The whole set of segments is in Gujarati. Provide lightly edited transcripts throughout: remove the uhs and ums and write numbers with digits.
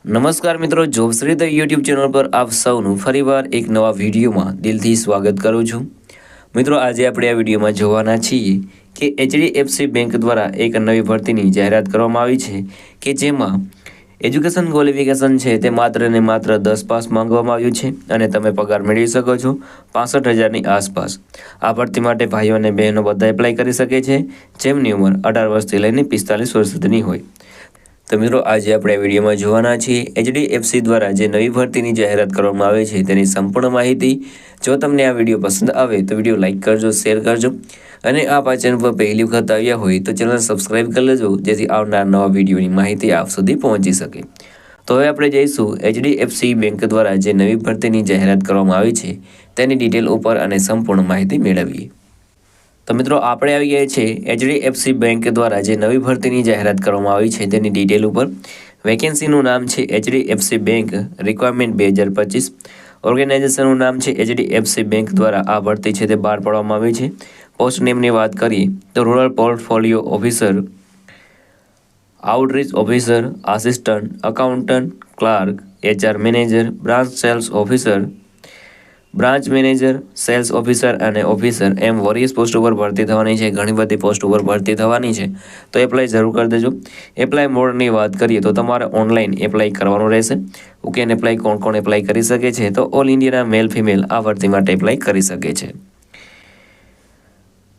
નમસ્કાર મિત્રો, જોબશ્રી ધ યુટ્યુબ ચેનલ પર આપ સૌનું ફરીવાર એક નવા વિડીયોમાં દિલથી સ્વાગત કરું છું। મિત્રો, આજે આપણે આ વિડીયોમાં જોવાના છીએ કે HDFC બેંક દ્વારા એક નવી ભરતીની જાહેરાત કરવામાં આવી છે કે જેમાં એજ્યુકેશન ક્વોલિફિકેશન છે તે માત્ર ને માત્ર 10 પાસ માંગવામાં આવ્યું છે અને તમે પગાર મેળવી શકો છો 65,000ની આસપાસ। આ ભરતી માટે ભાઈઓ અને બહેનો બધા એપ્લાય કરી શકે છે જેમની ઉંમર 18 વર્ષથી લઈને 45 વર્ષ સુધીની હોય। તો મિત્રો, આજે આપણે આ વિડીયોમાં જોવાના છીએ HDFC દ્વારા જે નવી ભરતીની જાહેરાત કરવામાં આવે છે તેની સંપૂર્ણ માહિતી। જો તમને આ વિડીયો પસંદ આવે તો વિડીયો લાઇક કરજો, શેર કરજો અને આ ચેનલ પર પહેલી વખત આવ્યા હોય તો ચેનલ સબસ્ક્રાઈબ કરી લેજો જેથી આવનાર નવા વિડીયોની માહિતી આપ સુધી પહોંચી શકે। તો હવે આપણે જઈશું HDFC બેંક દ્વારા જે નવી ભરતીની જાહેરાત કરવામાં આવી છે તેની ડિટેલ ઉપર અને સંપૂર્ણ માહિતી મેળવીએ। તો મિત્રો, આપણે આવી ગયા છે HDFC બેંક દ્વારા જે નવી ભરતીની જાહેરાત કરવામાં આવી છે તેની ડિટેલ ઉપર। વેકેન્સીનું નામ છે HDFC બેંક, રિક્વાયરમેન્ટ 2025, ઓર્ગેનાઇઝેશનનું નામ છે HDFC બેંક દ્વારા આ ભરતી છે તે બહાર પાડવામાં આવી છે। પોસ્ટ નેમની વાત કરીએ તો rural portfolio officer, outreach officer, assistant accountant, clerk, HR manager, branch sales officer, branch manager, sales officer અને ઓફિસર એમ વોરિયસ પોસ્ટ ઉપર ભરતી થવાની છે। ઘણી બધી પોસ્ટ ઉપર ભરતી થવાની છે તો એપ્લાય જરૂર કરી દેજો। એપ્લાય મોડની વાત કરીએ તો તમારે ઓનલાઈન એપ્લાય કરવાનું રહેશે। ઓકે, અને એપ્લાય કોણ એપ્લાય કરી શકે છે તો ઓલ ઇન્ડિયાના મેલ ફિમેલ આ ભરતી માટે એપ્લાય કરી શકે છે।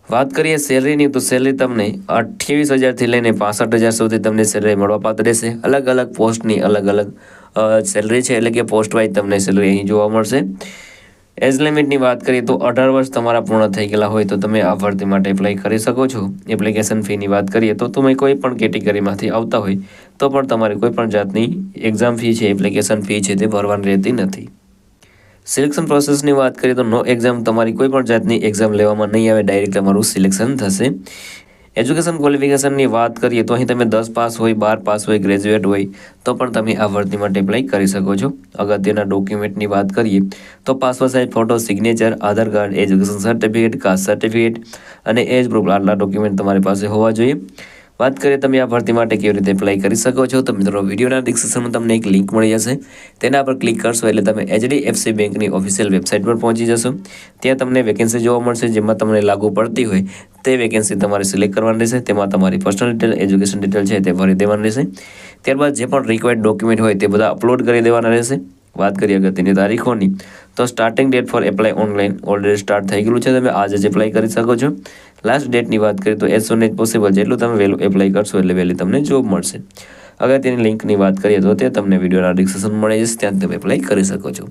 વાત કરીએ સેલરીની તો સેલરી તમને 28,000થી લઈને 65,000 સુધી તમને સેલરી મળવાપાત્ર રહેશે। અલગ અલગ પોસ્ટની અલગ અલગ સેલરી છે, એટલે કે પોસ્ટ વાઇઝ તમને સેલરી અહીં જોવા મળશે। એજ લિમિટની વાત કરીએ તો 18 વર્ષ તમારા પૂર્ણ થઈ ગયેલા હોય તો તમે આ ભરતી માટે એપ્લાય કરી શકો છો। એપ્લિકેશન ફીની વાત કરીએ તો તમે કોઈ પણ કેટેગરીમાંથી આવતા હોય તો પણ તમારે કોઈ પણ જાતની એક્ઝામ ફી છે, એપ્લિકેશન ફી છે તે ભરવાની રહેતી નથી। સિલેક્શન પ્રોસેસની વાત કરીએ તો નો એક્ઝામ, તમારી કોઈ પણ જાતની એક્ઝામ લેવામાં નહીં આવે, ડાયરેક્ટ તમારું સિલેક્શન થશે। એજ્યુકેશન ક્વોલિફિકેશનની વાત કરીએ તો અહીં તમે 10 પાસ હોય, 12 પાસ હોય, ગ્રેજ્યુએટ હોય તો પણ તમે આ ભરતી માટે એપ્લાય કરી શકો છો। અગત્યના ડોક્યુમેન્ટની વાત કરીએ તો passport size photo, signature, Aadhaar card, education certificate, caste certificate અને એજ પ્રૂફ, આટલા ડોક્યુમેન્ટ તમારી પાસે હોવા જોઈએ। વાત કરીએ તમે આ ભરતી માટે કેવી રીતે એપ્લાય કરી શકો છો તો મિત્રો, વિડીયોના ડિસ્ક્રિપ્શનમાં તમને એક લિંક મળી જશે, તેના પર ક્લિક કરશો એટલે તમે HDFC બેંકની ઓફિશિયલ વેબસાઇટ પર પહોંચી જશો। ત્યાં તમને વેકેન્સી જોવા મળશે, જેમાં તમને લાગુ પડતી હોય તે વેકેન્સી તમારે સિલેક્ટ કરવાની રહેશે। તેમાં તમારી પર્સનલ ડિટેલ, એજ્યુકેશન ડિટેલ છે તે ભરી દેવાની રહેશે। ત્યારબાદ જે પણ રિક્વાયર્ડ ડોક્યુમેન્ટ હોય તે બધા અપલોડ કરી દેવાના રહેશે। વાત કરીએ અગત્યની તારીખોની તો starting date four apply online already start થઈ ગયેલું છે, તમે આજે જ એપ્લાય કરી શકો છો। લાસ્ટ ડેટની વાત કરીએ તો એઝ સૂન એઝ પોસિબલ, જેટલું તમે વહેલું એપ્લાય કરશો એટલે વહેલી તમને જોબ મળશે। અગત્યની લિંકની વાત કરીએ તો તે તમને વિડીયોના ડિસ્ક્રિપ્શન મળી જશે, ત્યાં તમે એપ્લાય કરી શકો છો।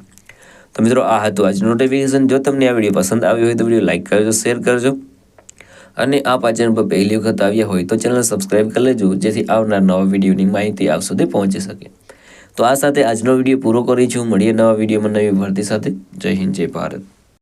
તો મિત્રો, આ હતું આજનું નોટિફિકેશન। જો તમને આ વિડીયો પસંદ આવ્યો હોય તો વિડીયો લાઇક કરજો, શેર કરજો અને આ ચેનલ પર પહેલી વખત આવ્યા હોય તો ચેનલ સબસ્ક્રાઈબ કરી લેજો જેથી આવનાર નવા વિડીયોની માહિતી આપ સુધી પહોંચી શકે। તો આ સાથે આજનો વિડીયો પૂરો કરી છું। મળીએ નવા વિડીયોમાં નવી ભરતી સાથે। જય હિન્દ, જય ભારત।